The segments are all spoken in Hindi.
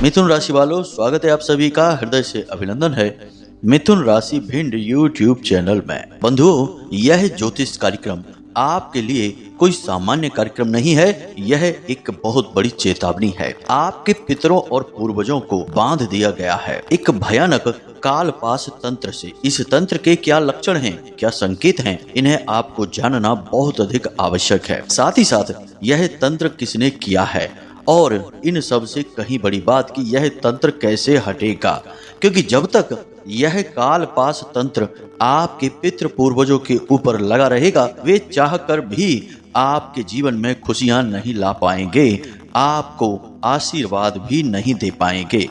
मिथुन राशि वालों, स्वागत है आप सभी का, हृदय से अभिनंदन है मिथुन राशि भिंड यूट्यूब चैनल में। बंधुओं, यह ज्योतिष कार्यक्रम आपके लिए कोई सामान्य कार्यक्रम नहीं है, यह एक बहुत बड़ी चेतावनी है। आपके पितरों और पूर्वजों को बांध दिया गया है एक भयानक कालपाश तंत्र से। इस तंत्र के क्या लक्षण हैं, क्या संकेत हैं, इन्हें आपको जानना बहुत अधिक आवश्यक है। साथ ही साथ यह तंत्र किसने किया है और इन सब से कहीं बड़ी बात कि यह तंत्र कैसे हटेगा, क्योंकि जब तक यह कालपाश तंत्र आपके पितृ पूर्वजों के ऊपर लगा रहेगा, वे चाहकर भी आपके जीवन में खुशियां नहीं ला पाएंगे, आपको आशीर्वाद भी नहीं दे पाएंगे।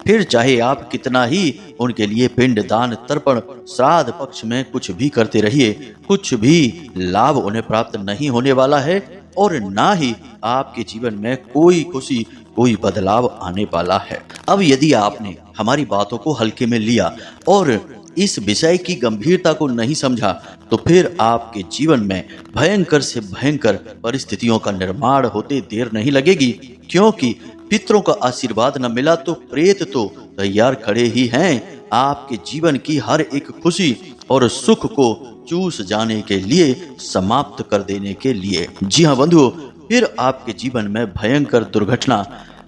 फिर चाहे आप कितना ही उनके लिए पिंड दान तर्पण श्राद्ध पक्ष में कुछ भी करते रहिए, कुछ भी लाभ उन्हें प्राप्त नहीं होने वाला है और ना ही आपके जीवन में कोई खुशी, कोई बदलाव आने वाला है। अब यदि आपने हमारी बातों को हल्के में लिया और इस विषय की गंभीरता को नहीं समझा, तो फिर आपके जीवन में भयंकर से भयंकर परिस्थितियों का निर्माण होते देर नहीं लगेगी। क्योंकि पितरों का आशीर्वाद न मिला तो प्रेत तो तैयार खड़े ही हैं आपके जीवन की हर एक खुशी और सुख को चूस जाने के लिए, समाप्त कर देने के लिए। जी हाँ बंधुओं, फिर आपके जीवन में भयंकर दुर्घटना,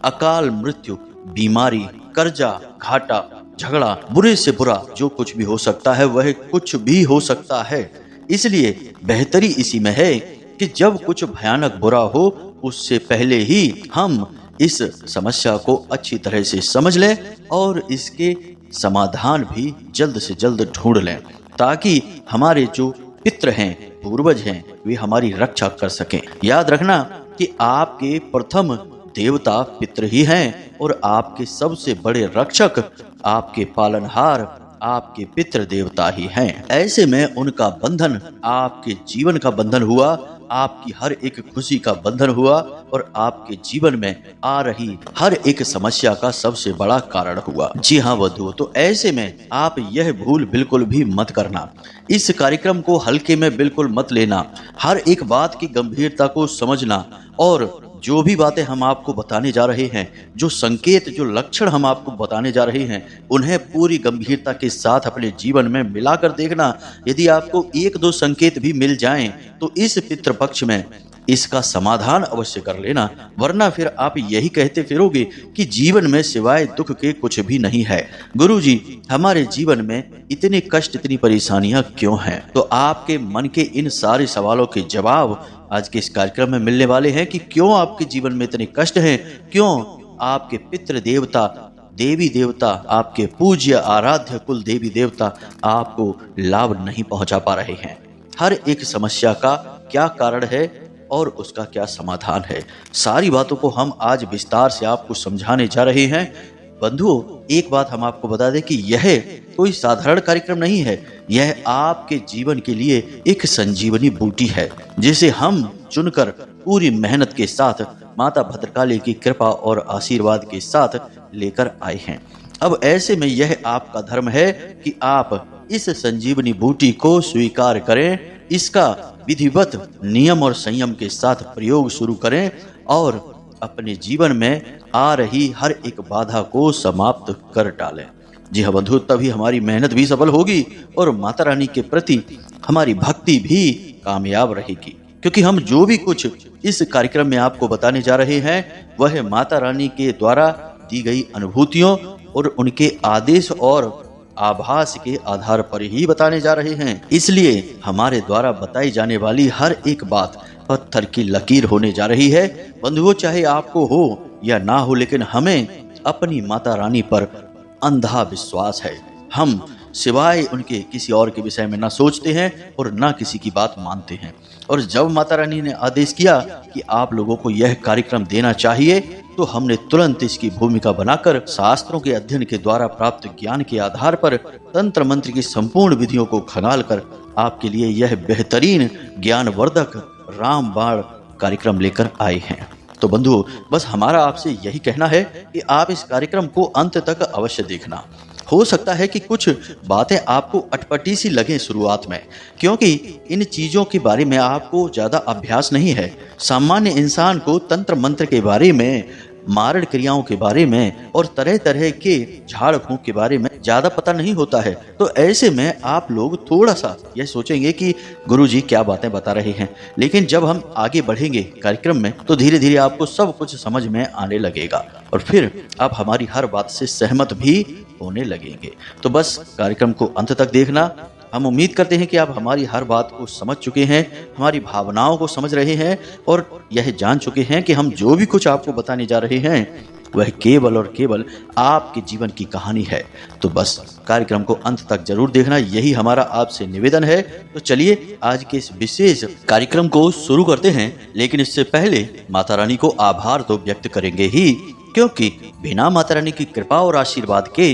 अकाल मृत्यु, बीमारी, कर्जा, घाटा, झगड़ा, बुरे से बुरा जो कुछ भी हो सकता है वह कुछ भी हो सकता है। इसलिए बेहतरी इसी में है कि जब कुछ भयानक बुरा हो उससे पहले ही हम इस समस्या को अच्छी तरह से समझ लें और इसके समाधान भी जल्द से जल्द ढूंढ लें, ताकि हमारे जो पितृ हैं, पूर्वज हैं, वे हमारी रक्षा कर सकें। याद रखना कि आपके प्रथम देवता पितृ ही हैं और आपके सबसे बड़े रक्षक, आपके पालनहार, आपके पितृ देवता ही हैं। ऐसे में उनका बंधन आपके जीवन का बंधन हुआ, आपकी हर एक खुशी का बंधन हुआ और आपके जीवन में आ रही हर एक समस्या का सबसे बड़ा कारण हुआ। जी हाँ बंधुओं, तो ऐसे में आप यह भूल बिल्कुल भी मत करना, इस कार्यक्रम को हल्के में बिल्कुल मत लेना, हर एक बात की गंभीरता को समझना और जो भी बातें हम आपको बताने जा रहे हैं, जो संकेत, जो लक्षण हम आपको बताने जा रहे हैं, उन्हें पूरी गंभीरता के साथ अपने जीवन में मिलाकर देखना। यदि आपको एक दो संकेत भी मिल जाएं तो इस पितृपक्ष में इसका समाधान अवश्य कर लेना, वरना फिर आप यही कहते फिरोगे कि जीवन में सिवाय दुख के कुछ भी नहीं है। गुरुजी, हमारे जीवन में इतने कष्ट, इतनी परेशानियां क्यों हैं? तो आपके मन के इन सारे सवालों के जवाब आज के इस कार्यक्रम में मिलने वाले हैं कि क्यों आपके जीवन में इतने कष्ट हैं, क्यों आपके पितृ देवता, देवी देवता, आपके पूज्य आराध्य कुल देवी देवता आपको लाभ नहीं पहुंचा पा रहे हैं। हर एक समस्या का क्या कारण है और उसका क्या समाधान है, सारी बातों को हम आज विस्तार से आपको समझाने जा रहे हैं। बंधुओं, एक बात हम आपको बता दें कि यह कोई साधारण कार्यक्रम नहीं है, यह आपके जीवन के लिए एक संजीवनी बूटी है, जिसे हम चुनकर पूरी मेहनत के साथ माता भद्रकाली की कृपा और आशीर्वाद के साथ लेकर आए हैं। अब ऐसे में यह आपका धर्म है कि आप इस संजीवनी बूटी को स्वीकार करें, इसका विधिवत नियम और संयम के साथ प्रयोग शुरू करें और अपने जीवन में आ रही हर एक बाधा को समाप्त कर डालें। जी हाँ बंधु, तभी हमारी मेहनत भी सफल होगी और माता रानी के प्रति हमारी भक्ति भी कामयाब रहेगी, क्योंकि हम जो भी कुछ इस कार्यक्रम में आपको बताने जा रहे हैं वह माता रानी के द्वारा दी गई अनुभूतियों और उनके आदेश और आभास के आधार पर ही बताने जा रहे हैं। इसलिए हमारे द्वारा बताई जाने वाली हर एक बात पत्थर की लकीर होने जा रही है। बंधुओं, चाहे आपको हो या ना हो, लेकिन हमें अपनी माता रानी पर अंधा विश्वास है। हम सिवाय उनके किसी और के विषय में ना सोचते हैं और ना किसी की बात मानते हैं। और जब माता रानी ने आदेश किया कि आप लोगों को यह कार्यक्रम देना चाहिए, तो हमने तुरंत इसकी भूमिका बनाकर शास्त्रों के अध्ययन के द्वारा प्राप्त ज्ञान के आधार पर तंत्र मंत्र की संपूर्ण विधियों को खंगाल कर आपके लिए यह बेहतरीन ज्ञानवर्धक रामबाण कार्यक्रम लेकर आए हैं। तो बंधुओं, बस हमारा आपसे यही कहना है कि आप इस कार्यक्रम को अंत तक अवश्य देखना। हो सकता है कि कुछ बातें आपको अटपटी सी लगें शुरुआत में, क्योंकि इन चीज़ों के बारे में आपको ज़्यादा अभ्यास नहीं है। सामान्य इंसान को तंत्र मंत्र के बारे में मारण क्रियाओं के बारे में और तरह तरह के झाड़ फूंक के बारे में ज्यादा पता नहीं होता है। तो ऐसे में आप लोग थोड़ा सा यह सोचेंगे कि गुरुजी क्या बातें बता रहे हैं, लेकिन जब हम आगे बढ़ेंगे कार्यक्रम में तो धीरे धीरे आपको सब कुछ समझ में आने लगेगा और फिर आप हमारी हर बात से सहमत भी होने लगेंगे। तो बस कार्यक्रम को अंत तक देखना। हम उम्मीद करते हैं कि आप हमारी हर बात को समझ चुके हैं, हमारी भावनाओं को समझ रहे हैं और यह जान चुके हैं कि हम जो भी कुछ आपको बताने जा रहे हैं वह केवल और केवल आपके जीवन की कहानी है। तो बस कार्यक्रम को अंत तक जरूर देखना, यही हमारा आपसे निवेदन है। तो चलिए आज के इस विशेष कार्यक्रम को शुरू करते हैं, लेकिन इससे पहले माता रानी को आभार तो व्यक्त करेंगे ही, क्योंकि बिना माता रानी की कृपा और आशीर्वाद के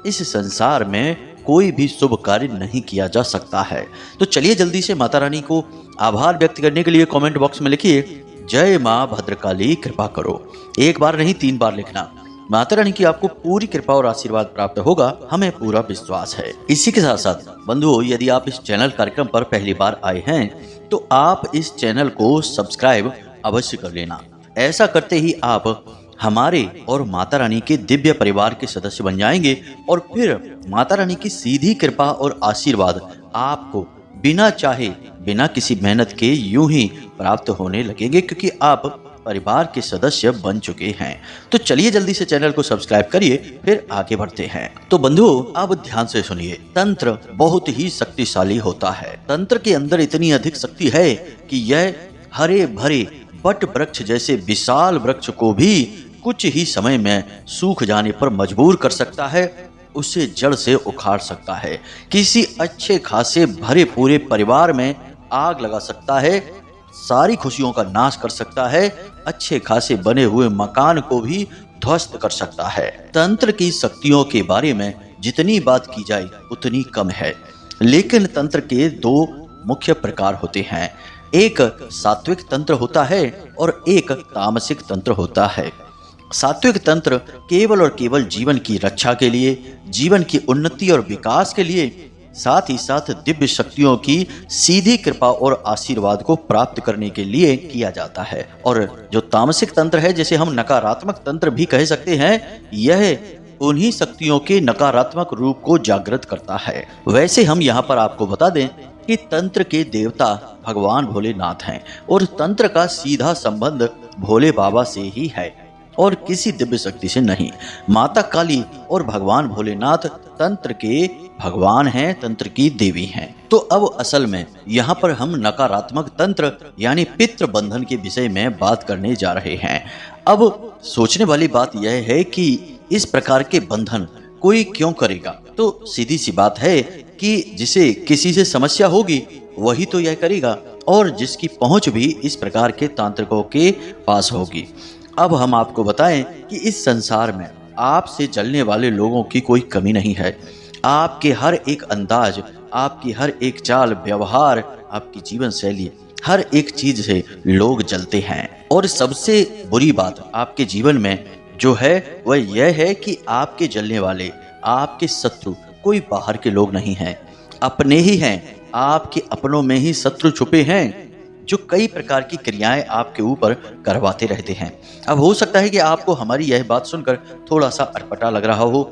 इस संसार में कोई भी शुभ कार्य नहीं किया जा सकता है। तो चलिए जल्दी से माता रानी को आभार व्यक्त करने के लिए कमेंट बॉक्स में लिखिए, जय माँ भद्रकाली कृपा करो। एक बार नहीं 3 बार लिखना। माता रानी की आपको पूरी कृपा और आशीर्वाद प्राप्त होगा, हमें पूरा विश्वास है। इसी के साथ साथ बंधुओं, यदि आप इस चैनल कार्यक्रम पर पहली बार आए हैं तो आप इस चैनल को सब्सक्राइब अवश्य कर लेना। ऐसा करते ही आप हमारे और माता रानी के दिव्य परिवार के सदस्य बन जाएंगे और फिर माता रानी की सीधी कृपा और आशीर्वाद आपको बिना चाहे, बिना किसी मेहनत के यूं ही प्राप्त होने लगेंगे, क्योंकि आप परिवार के सदस्य बन चुके हैं। तो चलिए जल्दी से चैनल को सब्सक्राइब करिए, फिर आगे बढ़ते हैं। तो बंधुओं, अब ध्यान से सुनिए। तंत्र बहुत ही शक्तिशाली होता है। तंत्र के अंदर इतनी अधिक शक्ति है कि यह हरे भरे बट वृक्ष जैसे विशाल वृक्ष को भी कुछ ही समय में सूख जाने पर मजबूर कर सकता है, उसे जड़ से उखाड़ सकता है। किसी अच्छे खासे भरे पूरे परिवार में आग लगा सकता है, सारी खुशियों का नाश कर सकता है, अच्छे खासे बने हुए मकान को भी ध्वस्त कर सकता है। तंत्र की शक्तियों के बारे में जितनी बात की जाए उतनी कम है, लेकिन तंत्र के 2 मुख्य प्रकार होते हैं। एक सात्विक तंत्र होता है और एक तामसिक तंत्र होता है। सात्विक तंत्र केवल और केवल जीवन की रक्षा के लिए, जीवन की उन्नति और विकास के लिए, साथ ही साथ दिव्य शक्तियों की सीधी कृपा और आशीर्वाद को प्राप्त करने के लिए किया जाता है। और जो तामसिक तंत्र है, जिसे हम नकारात्मक तंत्र भी कह सकते हैं, यह उन्हीं शक्तियों के नकारात्मक रूप को जागृत करता है। वैसे हम यहाँ पर आपको बता दें कि तंत्र के देवता भगवान भोलेनाथ हैं और तंत्र का सीधा संबंध भोले बाबा से ही है और किसी दिव्य शक्ति से नहीं। माता काली और भगवान भोलेनाथ तंत्र के भगवान हैं, तंत्र की देवी हैं। तो अब असल में यहाँ पर हम नकारात्मक तंत्र यानी पितृ बंधन के विषय में बात करने जा रहे हैं। अब सोचने वाली बात यह है कि इस प्रकार के बंधन कोई क्यों करेगा? तो सीधी सी बात है कि जिसे किसी से समस्या होगी वही तो यह करेगा, और जिसकी पहुंच भी इस प्रकार के तांत्रिकों के पास होगी। अब हम आपको बताएं कि इस संसार में आपसे जलने वाले लोगों की कोई कमी नहीं है। आपके हर एक अंदाज, आपकी हर एक चाल व्यवहार, आपकी जीवन शैली, हर एक चीज से लोग जलते हैं। और सबसे बुरी बात आपके जीवन में जो है वह यह है कि आपके जलने वाले, आपके शत्रु कोई बाहर के लोग नहीं हैं, अपने ही हैं। आपके अपनों में ही शत्रु छुपे हैं जो कई प्रकार की क्रियाएं आपके ऊपर करवाते रहते हैं। अब हो सकता है कि आपको हमारी यह बात सुनकर थोड़ा सा अटपटा लग रहा हो,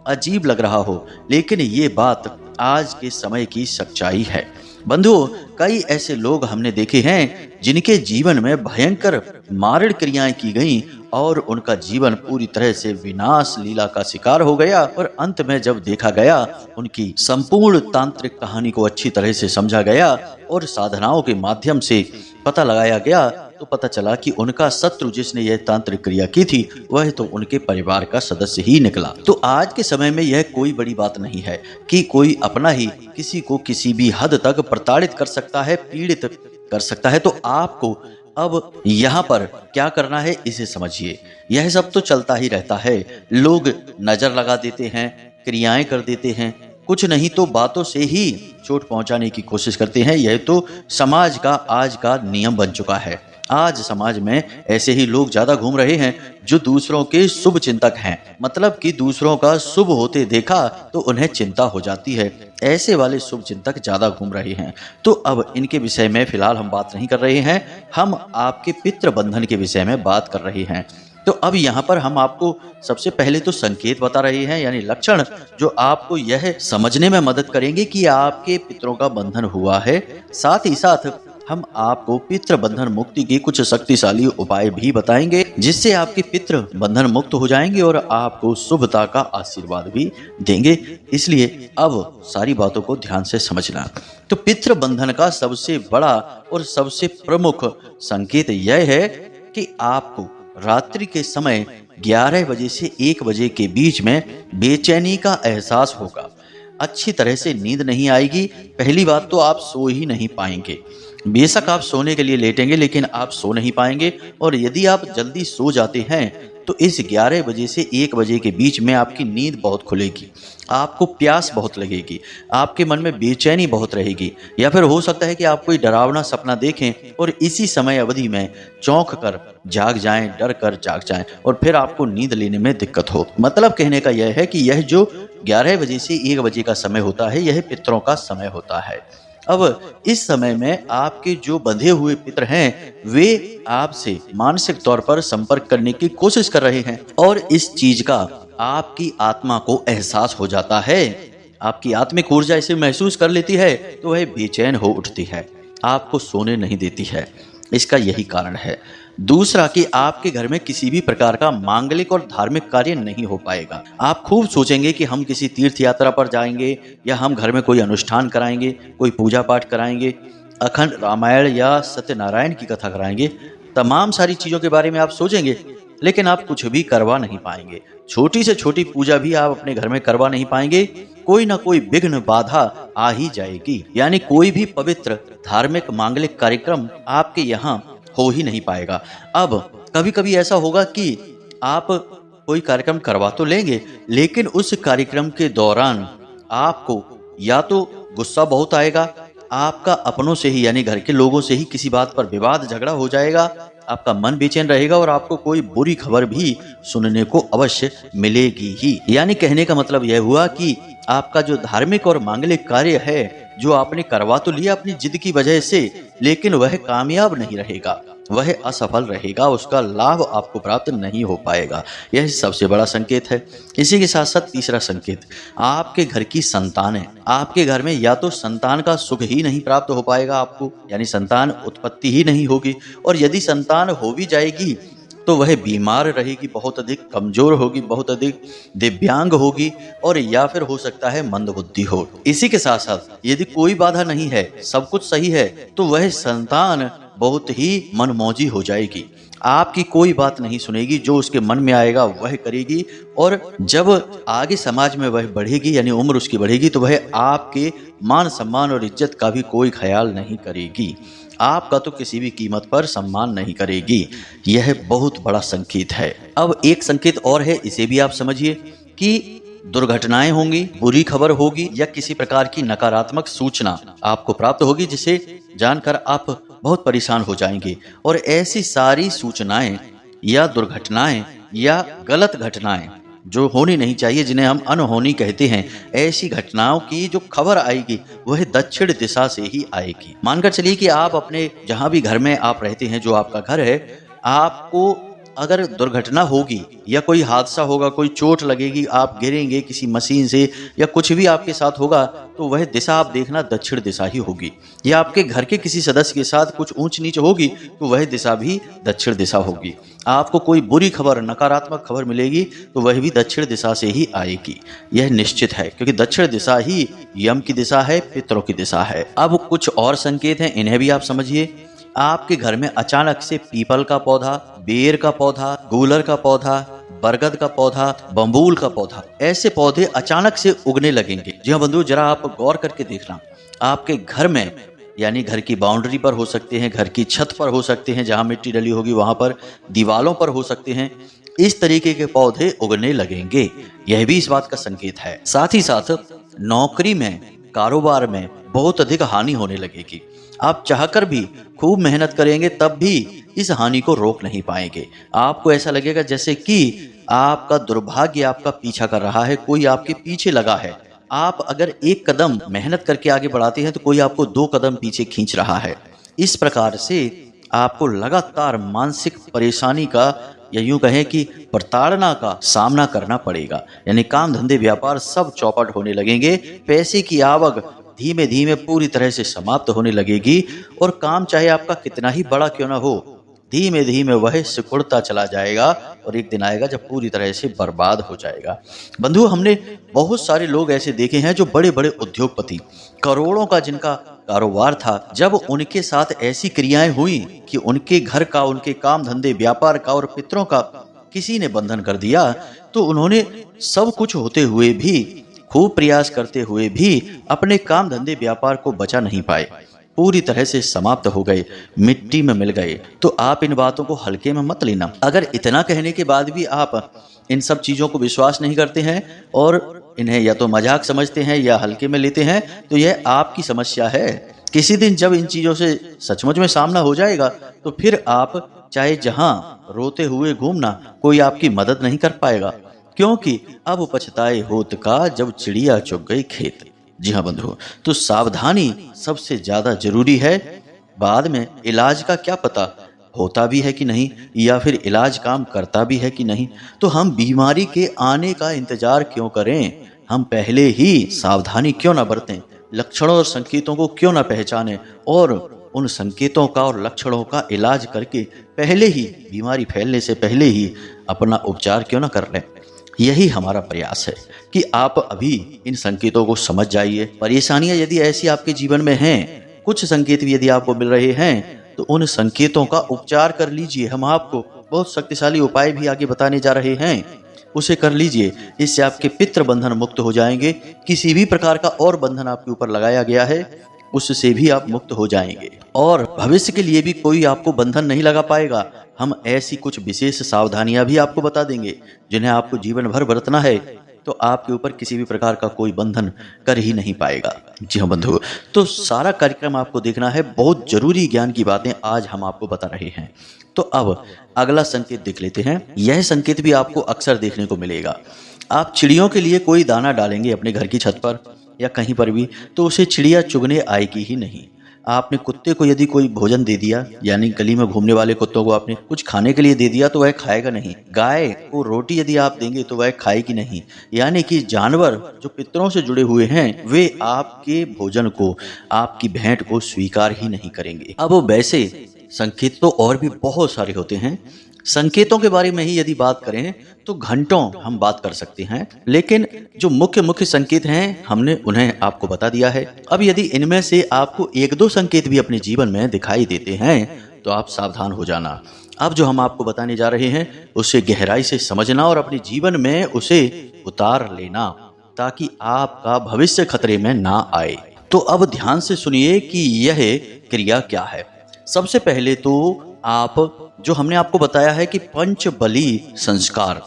अजीब लग रहा हो, लेकिन ये बात आज के समय की सच्चाई है। बंधुओं, कई ऐसे लोग हमने देखे हैं जिनके जीवन में भयंकर मारण क्रियाएं की गईं और उनका जीवन पूरी तरह से विनाश लीला का शिकार हो गया। और अंत में जब देखा गया, उनकी संपूर्ण तांत्रिक कहानी को अच्छी तरह से समझा गया और साधनाओं के माध्यम से पता लगाया गया, तो पता चला कि उनका शत्रु जिसने यह तांत्रिक क्रिया की थी वह तो उनके परिवार का सदस्य ही निकला। तो आज के समय में यह कोई बड़ी बात नहीं है कि कोई अपना ही किसी को किसी भी हद तक प्रताड़ित कर सकता है, पीड़ित कर सकता है। तो आपको अब यहाँ पर क्या करना है इसे समझिए। यह सब तो चलता ही रहता है। लोग नजर लगा देते हैं, क्रियाएं कर देते हैं, कुछ नहीं तो बातों से ही चोट पहुंचाने की कोशिश करते हैं। यह तो समाज का आज का नियम बन चुका है। आज समाज में ऐसे ही लोग ज्यादा घूम रहे हैं जो दूसरों के शुभ चिंतक हैं, मतलब कि दूसरों का शुभ होते देखा तो उन्हें चिंता हो जाती है। ऐसे वाले शुभ चिंतक ज्यादा घूम रहे हैं। तो अब इनके विषय में फिलहाल हम बात नहीं कर रहे हैं, हम आपके पितृ बंधन के विषय में बात कर रहे हैं। तो अब यहाँ पर हम आपको सबसे पहले तो संकेत बता रहे हैं, यानी लक्षण, जो आपको यह समझने में मदद करेंगे कि आपके पितरों का बंधन हुआ है। साथ ही साथ हम आपको पितृ बंधन मुक्ति के कुछ शक्तिशाली उपाय भी बताएंगे, जिससे आपके पितृ बंधन मुक्त हो जाएंगे और आपको शुभता का आशीर्वाद भी देंगे। इसलिए अब सारी बातों को ध्यान से समझना। तो पितृ बंधन का सबसे बड़ा और सबसे प्रमुख संकेत यह है कि आपको रात्रि के समय 11 बजे से 1 बजे के बीच में बेचैनी का एहसास होगा। अच्छी तरह से नींद नहीं आएगी। पहली बात तो आप सो ही नहीं पाएंगे। बेशक आप सोने के लिए लेटेंगे, लेकिन आप सो नहीं पाएंगे। और यदि आप जल्दी सो जाते हैं तो इस 11 बजे से 1 बजे के बीच में आपकी नींद बहुत खुलेगी, आपको प्यास बहुत लगेगी, आपके मन में बेचैनी बहुत रहेगी, या फिर हो सकता है कि आप कोई डरावना सपना देखें और इसी समय अवधि में चौंक कर जाग जाएं, डर कर जाग जाएं और फिर आपको नींद लेने में दिक्कत हो। मतलब कहने का यह है कि यह जो 11 बजे से 1 बजे का समय होता है, यह पितरों का समय होता है। अब इस समय में आपके जो बंधे हुए पितर हैं, वे आपसे मानसिक तौर पर संपर्क करने की कोशिश कर रहे हैं और इस चीज का आपकी आत्मा को एहसास हो जाता है। आपकी आत्मिक ऊर्जा इसे महसूस कर लेती है तो वह बेचैन हो उठती है, आपको सोने नहीं देती है। इसका यही कारण है। दूसरा कि आपके घर में किसी भी प्रकार का मांगलिक और धार्मिक कार्य नहीं हो पाएगा। आप खूब सोचेंगे कि हम किसी तीर्थ यात्रा पर जाएंगे या हम घर में कोई अनुष्ठान कराएंगे, कोई पूजा पाठ कराएंगे, अखंड रामायण या सत्यनारायण की कथा कराएंगे। तमाम सारी चीज़ों के बारे में आप सोचेंगे, लेकिन आप कुछ भी करवा नहीं पाएंगे। छोटी से छोटी पूजा भी आप अपने घर में करवा नहीं पाएंगे। कोई ना कोई विघ्न बाधा आ ही जाएगी, यानी कोई भी पवित्र धार्मिक मांगलिक कार्यक्रम आपके यहाँ हो ही नहीं पाएगा। अब कभी कभी ऐसा होगा कि आप कोई कार्यक्रम करवा तो लेंगे, लेकिन उस कार्यक्रम के दौरान आपको या तो गुस्सा बहुत आएगा, आपका अपनों से ही यानी घर के लोगों से ही किसी बात पर विवाद झगड़ा हो जाएगा, आपका मन बेचैन रहेगा और आपको कोई बुरी खबर भी सुनने को अवश्य मिलेगी ही। यानी कहने का मतलब यह हुआ कि आपका जो धार्मिक और मांगलिक कार्य है, जो आपने करवा तो लिया अपनी जिद की वजह से, लेकिन वह कामयाब नहीं रहेगा, वह असफल रहेगा, उसका लाभ आपको प्राप्त नहीं हो पाएगा। यह सबसे बड़ा संकेत है। इसी के साथ साथ तीसरा संकेत, आपके घर की संतान है। आपके घर में या तो संतान का सुख ही नहीं प्राप्त हो पाएगा आपको, यानी संतान उत्पत्ति ही नहीं होगी, और यदि संतान हो भी जाएगी तो वह बीमार रहेगी, बहुत अधिक कमजोर होगी, बहुत अधिक दिव्यांग होगी, और या फिर हो सकता है मंदबुद्धि हो। इसी के साथ साथ यदि कोई बाधा नहीं है, सब कुछ सही है, तो वह संतान बहुत ही मनमौजी हो जाएगी, आपकी कोई बात नहीं सुनेगी, जो उसके मन में आएगा वह करेगी। और जब आगे समाज में वह बढ़ेगी, यानी उम्र उसकी बढ़ेगी, तो वह आपके मान सम्मान और इज्जत का भी कोई ख्याल नहीं करेगी, आपका तो किसी भी कीमत पर सम्मान नहीं करेगी। यह बहुत बड़ा संकेत है। अब एक संकेत और है, इसे भी आप समझिए कि दुर्घटनाएं होंगी, बुरी खबर होगी या किसी प्रकार की नकारात्मक सूचना आपको प्राप्त होगी, जिसे जानकर आप बहुत परेशान हो जाएंगे। और ऐसी सारी सूचनाएं या दुर्घटनाएं या गलत घटनाएं जो होनी नहीं चाहिए, जिन्हें हम अनहोनी कहते हैं, ऐसी घटनाओं की जो खबर आएगी वह दक्षिण दिशा से ही आएगी। मानकर चलिए कि आप अपने जहां भी घर में आप रहते हैं, जो आपका घर है, आपको अगर दुर्घटना होगी या कोई हादसा होगा, कोई चोट लगेगी, आप गिरेंगे किसी मशीन से या कुछ भी आपके साथ होगा, तो वह दिशा आप देखना दक्षिण दिशा ही होगी। या आपके घर के किसी सदस्य के साथ कुछ ऊंच नीच होगी तो वह दिशा भी दक्षिण दिशा होगी। आपको कोई बुरी खबर, नकारात्मक खबर मिलेगी तो वह भी दक्षिण दिशा से ही आएगी। यह निश्चित है, क्योंकि दक्षिण दिशा ही यम की दिशा है, पितरों की दिशा है। अब कुछ और संकेत हैं, इन्हें भी आप समझिए। आपके घर में अचानक से पीपल का पौधा, बेर का पौधा, गूलर का पौधा, बरगद का पौधा, बम्बूल का पौधा, ऐसे पौधे अचानक से उगने लगेंगे। जी हाँ बंधु, जरा आप गौर करके देखना, आपके घर में, यानी घर की बाउंड्री पर हो सकते हैं, घर की छत पर हो सकते हैं, जहां मिट्टी डली होगी वहां पर, दीवालों पर हो सकते हैं, इस तरीके के पौधे उगने लगेंगे। यह भी इस बात का संकेत है। साथ ही साथ नौकरी में, कारोबार में बहुत अधिक हानि होने लगेगी। आप चाहकर भी खूब मेहनत करेंगे तब भी इस हानि को रोक नहीं पाएंगे। आपको ऐसा लगेगा जैसे कि आपका दुर्भाग्य आपका पीछा कर रहा है, कोई आपके पीछे लगा है। आप अगर एक कदम मेहनत करके आगे बढ़ाते हैं तो कोई आपको 2 कदम पीछे खींच रहा है। इस प्रकार से आपको लगातार मानसिक परेशानी का या यूं कहें कि प्रताड़ना का सामना करना पड़ेगा। यानी काम धंधे व्यापार सब चौपट होने लगेंगे, पैसे की आवक धीमे धीमे पूरी तरह से समाप्त होने लगेगी और काम चाहे आपका कितना ही बड़ा क्यों ना हो, धीमे धीमे वह सिकुड़ता चला जाएगा और एक दिन आएगा जब पूरी तरह से बर्बाद हो जाएगा। बंधु, हमने बहुत सारे लोग ऐसे देखे हैं जो बड़े बड़े उद्योगपति, करोड़ों का जिनका कारोबार था, जब उनके साथ ऐसी क्रियाएं हुई कि उनके घर का, उनके काम धंधे व्यापार का और पितरों का किसी ने बंधन कर दिया, तो उन्होंने सब कुछ होते हुए भी, खूब प्रयास करते हुए भी अपने काम धंधे व्यापार को बचा नहीं पाए, पूरी तरह से समाप्त हो गए, मिट्टी में मिल गए। तो आप इन बातों को हल्के में मत लेना। अगर इतना कहने के बाद भी आप इन सब चीजों को विश्वास नहीं करते हैं और इन्हें या तो मजाक समझते हैं या हल्के में लेते हैं, तो यह आपकी समस्या है। किसी दिन जब इन चीजों से सचमुच में सामना हो जाएगा तो फिर आप चाहे जहां रोते हुए घूमना, कोई आपकी मदद नहीं कर पाएगा, क्योंकि अब पछताए होत का जब चिड़िया चुग गई खेत। जी हाँ बंधु, तो सावधानी सबसे ज्यादा जरूरी है। बाद में इलाज का क्या पता होता भी है कि नहीं, या फिर इलाज काम करता भी है कि नहीं। तो हम बीमारी के आने का इंतजार क्यों करें, हम पहले ही सावधानी क्यों ना बरतें, लक्षणों और संकेतों को क्यों ना पहचानें और उन संकेतों का और लक्षणों का इलाज करके पहले ही, बीमारी फैलने से पहले ही अपना उपचार क्यों ना कर लें। यही हमारा प्रयास है कि आप अभी इन संकेतों को समझ जाइए। परेशानियां यदि ऐसी आपके जीवन में हैं, कुछ संकेत भी यदि आपको मिल रहे हैं, तो उन संकेतों का उपचार कर लीजिए। हम आपको बहुत शक्तिशाली उपाय भी आगे बताने जा रहे हैं, उसे कर लीजिए। इससे आपके पितृ बंधन मुक्त हो जाएंगे। किसी भी प्रकार का और बंधन आपके ऊपर लगाया गया है, उससे भी आप मुक्त हो जाएंगे और भविष्य के लिए भी कोई आपको बंधन नहीं लगा पाएगा। हम ऐसी कुछ विशेष सावधानियां भी आपको बता देंगे जिन्हें आपको जीवन भर बरतना है, तो आपके ऊपर किसी भी प्रकार का कोई बंधन कर ही नहीं पाएगा। जी हाँ बंधु, तो सारा कार्यक्रम आपको देखना है। बहुत जरूरी ज्ञान की बातें आज हम आपको बता रहे हैं। तो अब अगला संकेत देख लेते हैं। यह संकेत भी आपको अक्सर देखने को मिलेगा। आप चिड़ियों के लिए कोई दाना डालेंगे अपने घर की छत पर या कहीं पर भी, तो उसे चिड़िया चुगने आएगी ही नहीं। आपने कुत्ते को यदि कोई भोजन दे दिया, यानी गली में घूमने वाले कुत्तों को आपने कुछ खाने के लिए दे दिया, तो वह खाएगा नहीं। गाय को रोटी यदि आप देंगे तो वह खाएगी नहीं। यानी कि जानवर जो पितरों से जुड़े हुए हैं, वे आपके भोजन को, आपकी भेंट को स्वीकार ही नहीं करेंगे। अब वैसे संकेत तो और भी बहुत सारे होते हैं। संकेतों के बारे में ही यदि बात करें तो घंटों हम बात कर सकते हैं, लेकिन जो मुख्य मुख्य संकेत हैं हमने उन्हें आपको बता दिया है। अब यदि इनमें से आपको एक दो संकेत भी अपने जीवन में दिखाई देते हैं तो आप सावधान हो जाना। अब जो हम आपको बताने जा रहे हैं उसे गहराई से समझना और अपने जीवन में उसे उतार लेना, ताकि आपका भविष्य खतरे में ना आए। तो अब ध्यान से सुनिए कि यह क्रिया क्या है। सबसे पहले तो आप, जो हमने आपको बताया है कि पंच बलि संस्कार,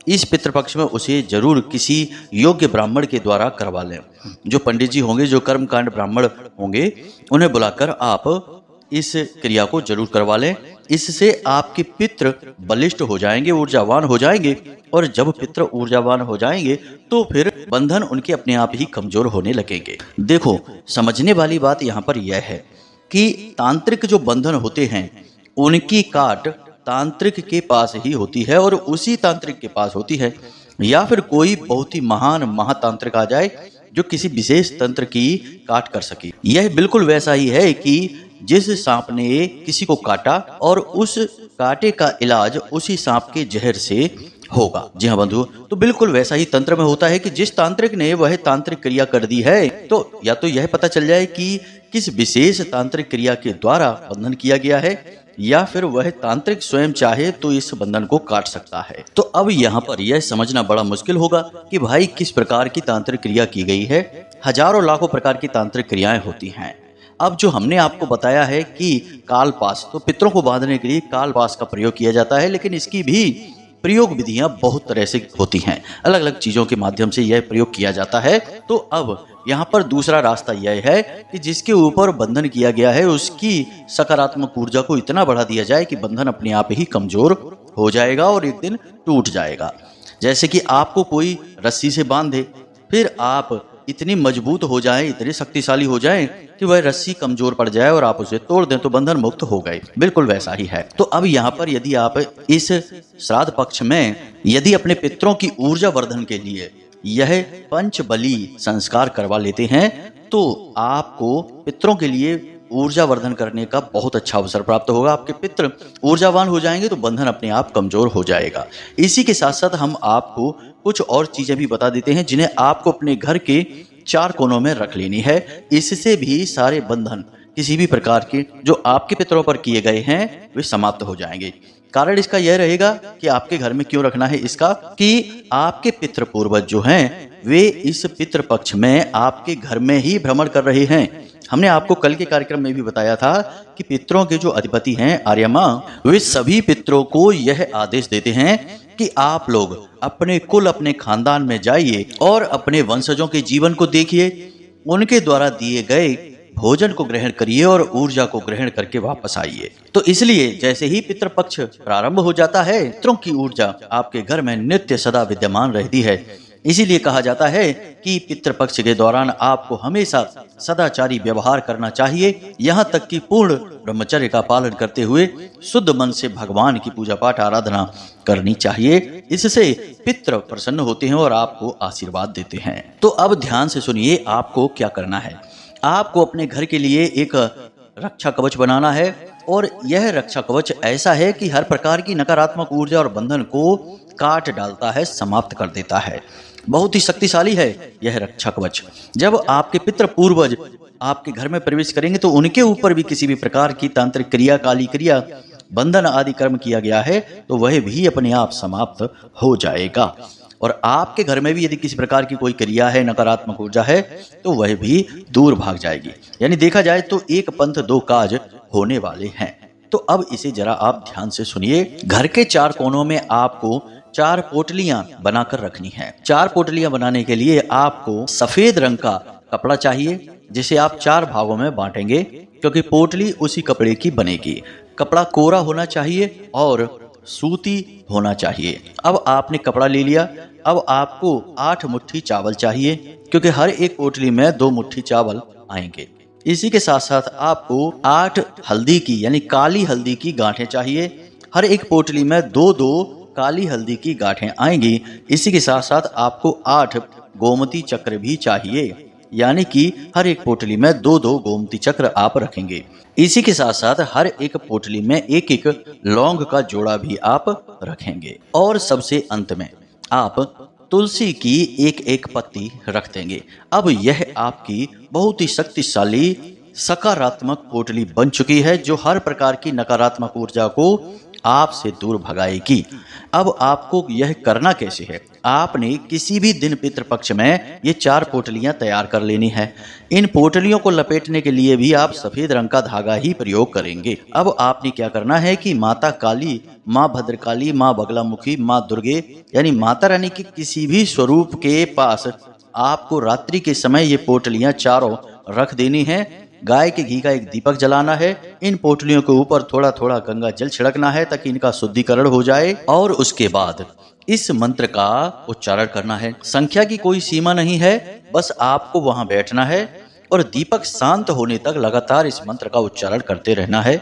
इस पितृपक्ष में उसे जरूर किसी योग्य ब्राह्मण के द्वारा करवा लें। जो पंडित जी होंगे, जो कर्मकांड ब्राह्मण होंगे, उन्हें बुलाकर आप इस क्रिया को जरूर करवा लें। इससे आपके पितृ बलिष्ठ हो जाएंगे, ऊर्जावान हो जाएंगे, और जब पितृ ऊर्जावान हो जाएंगे तो फिर बंधन उनके अपने आप ही कमजोर होने लगेंगे। देखो, समझने वाली बात यहाँ पर यह है कि तांत्रिक जो बंधन होते हैं उनकी काट तांत्रिक के पास ही होती है और उसी तांत्रिक के पास होती है, या फिर कोई बहुत ही महान महातांत्रिक आ जाए जो किसी विशेष तंत्र की काट कर सके। यह बिल्कुल वैसा ही है कि जिस सांप ने किसी को काटा और उस काटे का इलाज उसी सांप के जहर से होगा। जी हाँ बंधु, तो बिल्कुल वैसा ही तंत्र में होता है कि जिस तांत्रिक ने वह तांत्रिक क्रिया कर दी है, तो या तो यह पता चल जाए कि किस विशेष तांत्रिक क्रिया के द्वारा बंधन किया गया है, या फिर वह तांत्रिक स्वयं चाहे तो इस बंधन को काट सकता है। तो अब यहाँ पर यह समझना बड़ा मुश्किल होगा कि भाई किस प्रकार की तांत्रिक क्रिया की गई है। हजारों लाखों प्रकार की तांत्रिक क्रियाएं होती हैं। अब जो हमने आपको बताया है कि कालपास, तो पितरों को बांधने के लिए कालपास का प्रयोग किया जाता है, लेकिन इसकी भी प्रयोग विधियां बहुत तरह से होती हैं। अलग अलग चीजों के माध्यम से यह प्रयोग किया जाता है। तो अब यहाँ पर दूसरा रास्ता यह है कि जिसके ऊपर बंधन किया गया है उसकी सकारात्मक ऊर्जा को इतना बढ़ा दिया जाए कि बंधन अपने आप ही कमजोर हो जाएगा और एक दिन टूट जाएगा। जैसे कि आपको कोई रस्सी से बांधे, फिर आप इतनी मजबूत हो जाए, इतनी शक्तिशाली हो जाए कि वह रस्सी कमजोर पड़ जाए और आप उसे तोड़ दें तो बंधन मुक्त हो गए। बिल्कुल वैसा ही है। तो अब यहाँ पर यदि आप इस श्राद्ध पक्ष में यदि अपने पितरों की ऊर्जा वर्धन के लिए यह पंच बलि संस्कार करवा लेते हैं तो आपको पितरों के लिए ऊर्जा वर्धन करने का बहुत अच्छा अवसर प्राप्त होगा। आपके पितृ ऊर्जावान हो जाएंगे तो बंधन अपने आप कमजोर हो जाएगा। इसी के साथ साथ हम आपको कुछ और चीजें भी बता देते हैं जिन्हें आपको अपने घर के 4 कोनों में रख लेनी है। इससे भी सारे बंधन किसी भी प्रकार के जो आपके पितरों पर किए गए हैं वे समाप्त हो जाएंगे। कारण इसका यह रहेगा कि आपके घर में क्यों रखना है इसका, कि आपके पितृ पूर्वज जो हैं वे इस पितृ पक्ष में आपके घर में ही भ्रमण कर रहे हैं। हमने आपको कल के कार्यक्रम में भी बताया था कि पितरों के जो अधिपति हैं आर्यमा, वे सभी पितरों को यह आदेश देते हैं कि आप लोग अपने कुल अपने खानदान में जाइए और अपने वंशजों के जीवन को देखिए, उनके द्वारा दिए गए भोजन को ग्रहण करिए और ऊर्जा को ग्रहण करके वापस आइए। तो इसलिए जैसे ही पितृपक्ष प्रारंभ हो जाता है, पितरों की ऊर्जा आपके घर में नित्य सदा विद्यमान रहती है। इसीलिए कहा जाता है कि पितृपक्ष के दौरान आपको हमेशा सदाचारी व्यवहार करना चाहिए, यहाँ तक कि पूर्ण ब्रह्मचर्य का पालन करते हुए शुद्ध मन से भगवान की पूजा पाठ आराधना करनी चाहिए। इससे पितृ प्रसन्न होते हैं और आपको आशीर्वाद देते हैं। तो अब ध्यान से सुनिए आपको क्या करना है। आपको अपने घर के लिए एक रक्षा कवच बनाना है और यह रक्षा कवच ऐसा है कि हर प्रकार की नकारात्मक ऊर्जा और बंधन को काट डालता है, समाप्त कर देता है। बहुत ही शक्तिशाली है यह रक्षा कवच। जब आपके पितृ पूर्वज आपके घर में प्रवेश करेंगे तो उनके ऊपर भी किसी भी प्रकार की तांत्रिक क्रिया, काली क्रिया, बंधन आदि कर्म किया गया है तो वह भी अपने आप समाप्त हो जाएगा। और आपके घर में भी यदि किसी प्रकार की कोई क्रिया है, नकारात्मक ऊर्जा है तो वह भी दूर भाग जाएगी। यानी देखा जाए तो एक पंथ 2 काज होने वाले हैं। तो अब इसे जरा आप ध्यान से सुनिए। घर के 4 कोनों में आपको 4 पोटलियां बनाकर रखनी है। 4 पोटलियां बनाने के लिए आपको सफेद रंग का कपड़ा चाहिए जिसे आप 4 भागों में बांटेंगे, क्योंकि पोटली उसी कपड़े की बनेगी। कपड़ा कोरा होना चाहिए और सूती होना चाहिए। अब आपने कपड़ा ले लिया। अब आपको 8 मुट्ठी चावल चाहिए, क्योंकि हर एक पोटली में 2 मुट्ठी चावल आएंगे। इसी के साथ साथ आपको 8 हल्दी की यानी काली हल्दी की गांठें चाहिए। हर एक पोटली में 2-2 काली हल्दी की गांठें आएंगी। इसी के साथ साथ आपको 8 गोमती चक्र भी चाहिए, यानी कि हर एक पोटली में 2-2 गोमती चक्र आप रखेंगे। इसी के साथ साथ हर एक पोटली में 1-1 लौंग का जोड़ा भी आप रखेंगे। और सबसे अंत में आप तुलसी की 1-1 पत्ती रख देंगे। अब यह आपकी बहुत ही शक्तिशाली सकारात्मक पोटली बन चुकी है जो हर प्रकार की नकारात्मक ऊर्जा को आपसे दूर भगाएगी। अब आपको यह करना कैसे है, आपने किसी भी दिन पितृपक्ष में ये 4 पोटलियां तैयार कर लेनी है। इन पोटलियों को लपेटने के लिए भी आप सफेद रंग का धागा ही प्रयोग करेंगे। अब आपने क्या करना है कि माता काली, माँ भद्रकाली, माँ बगलामुखी, माँ दुर्गे यानी माता रानी के किसी भी स्वरूप के पास आपको रात्रि के समय ये पोटलियां चारों रख देनी है। गाय के घी का एक दीपक जलाना है। इन पोटलियों के ऊपर थोड़ा थोड़ा गंगा जल छिड़कना है ताकि इनका शुद्धिकरण हो जाए। और उसके बाद इस मंत्र का उच्चारण करना है। संख्या की कोई सीमा नहीं है, बस आपको वहां बैठना है और दीपक शांत होने तक लगातार इस मंत्र का उच्चारण करते रहना है।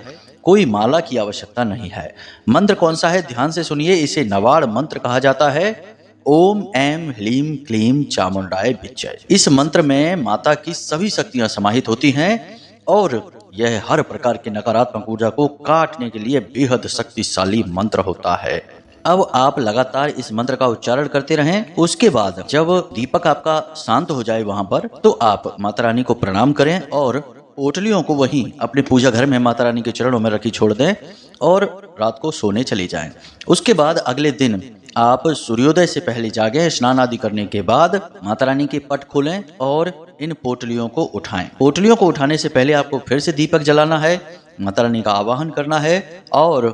कोई माला की आवश्यकता नहीं है। मंत्र कौन सा है, ध्यान से सुनिए। इसे नवाड़ मंत्र कहा जाता है। ओम ऐम ह्लीम क्लीम चामुंडाय विच्चय। इस मंत्र में माता की सभी शक्तियां समाहित होती हैं और यह हर प्रकार की नकारात्मक ऊर्जा को काटने के लिए बेहद शक्तिशाली मंत्र होता है। अब आप लगातार इस मंत्र का उच्चारण करते रहें। उसके बाद जब दीपक आपका शांत हो जाए वहां पर, तो आप माता रानी को प्रणाम करें और पोटलियों को वहीं अपने पूजा घर में माता रानी के चरणों में रखी छोड़ दें और रात को सोने चले जाएं। उसके बाद अगले दिन आप सूर्योदय से पहले जागें। स्नान आदि करने के बाद माता रानी के पट खोलें और इन पोटलियों को उठाएं। पोटलियों को उठाने से पहले आपको फिर से दीपक जलाना है, माता रानी का आवाहन करना है और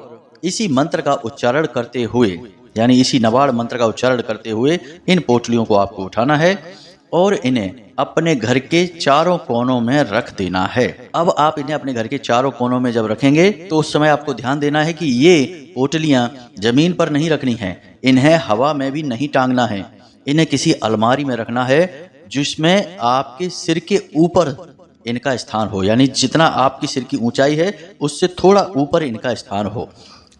इसी मंत्र का उच्चारण करते हुए, यानी इसी नवाड़ मंत्र का उच्चारण करते हुए इन पोटलियों को आपको उठाना है और इन्हें अपने घर के चारों कोनों में रख देना है। अब आप इन्हें अपने घर के चारों कोनों में जब रखेंगे तो उस समय आपको ध्यान देना है कि ये पोटलियां जमीन पर नहीं रखनी है, इन्हें हवा में भी नहीं टांगना है, इन्हें किसी अलमारी में रखना है जिसमें आपके सिर के ऊपर इनका स्थान हो, यानी जितना आपकी सिर की ऊंचाई है उससे थोड़ा ऊपर इनका स्थान हो।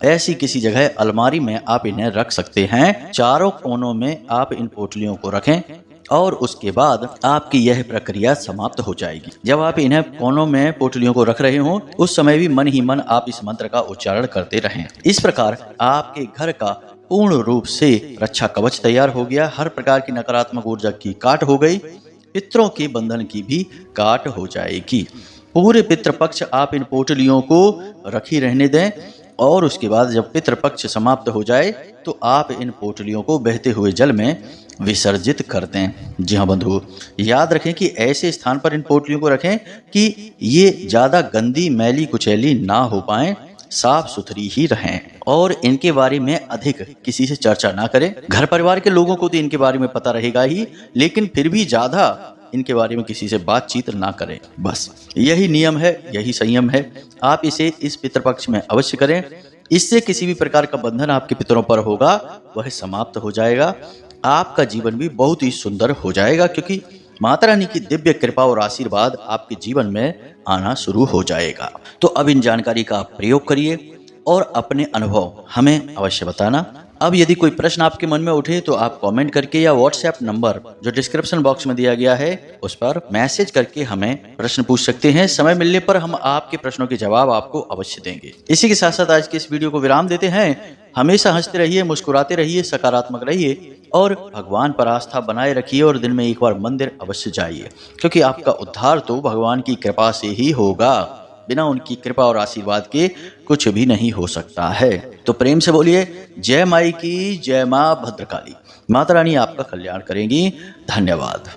ऐसी किसी जगह अलमारी में आप इन्हें रख सकते हैं। चारों कोनों में आप इन पोटलियों को रखें और उसके बाद आपकी यह प्रक्रिया समाप्त हो जाएगी। जब आप इन्हें कोनों में पोटलियों को रख रहे हो उस समय भी मन ही मन आप इस मंत्र का उच्चारण करते रहें। इस प्रकार आपके घर का पूर्ण रूप से रक्षा कवच तैयार हो गया। हर प्रकार की नकारात्मक ऊर्जा की काट हो गई, पितरों के बंधन की भी काट हो जाएगी। पूरे पितृपक्ष आप इन पोटलियों को रखी रहने दें और उसके बाद जब पितृपक्ष समाप्त हो जाए तो आप इन पोटलियों को बहते हुए जल में विसर्जित कर दें। जी हाँ बंधु, याद रखें कि ऐसे स्थान पर इन पोटलियों को रखें कि ये ज़्यादा गंदी मैली कुचैली ना हो पाएं, साफ सुथरी ही रहें और इनके बारे में अधिक किसी से चर्चा ना करें। घर परिवार के लोगों को तो इनके बारे में पता रहेगा ही, लेकिन फिर भी ज़्यादा इनके बारे में किसी से बातचीत ना करें। बस यही नियम है, यही संयम है। आप इसे इस पितृपक्ष में अवश्य करें। इससे किसी भी प्रकार का बंधन आपके पितरों पर होगा वह समाप्त हो जाएगा। आपका जीवन भी बहुत ही सुंदर हो जाएगा, क्योंकि माता रानी की दिव्य कृपा और आशीर्वाद आपके जीवन में आना शुरू हो जाएगा। तो अब इन जानकारी का आप प्रयोग करिए और अपने अनुभव हमें अवश्य बताना। अब यदि कोई प्रश्न आपके मन में उठे तो आप कमेंट करके या व्हाट्सएप नंबर जो डिस्क्रिप्शन बॉक्स में दिया गया है उस पर मैसेज करके हमें प्रश्न पूछ सकते हैं। समय मिलने पर हम आपके प्रश्नों के जवाब आपको अवश्य देंगे। इसी के साथ साथ आज के इस वीडियो को विराम देते हैं। हमेशा हंसते रहिए, मुस्कुराते रहिए, सकारात्मक रहिए और भगवान पर आस्था बनाए रखिए और दिन में एक बार मंदिर अवश्य जाइए, क्योंकि आपका उद्धार तो भगवान की कृपा से ही होगा। बिना उनकी कृपा और आशीर्वाद के कुछ भी नहीं हो सकता है। तो प्रेम से बोलिए जय माई की, जय माँ भद्रकाली। माता रानी आपका कल्याण करेंगी। धन्यवाद।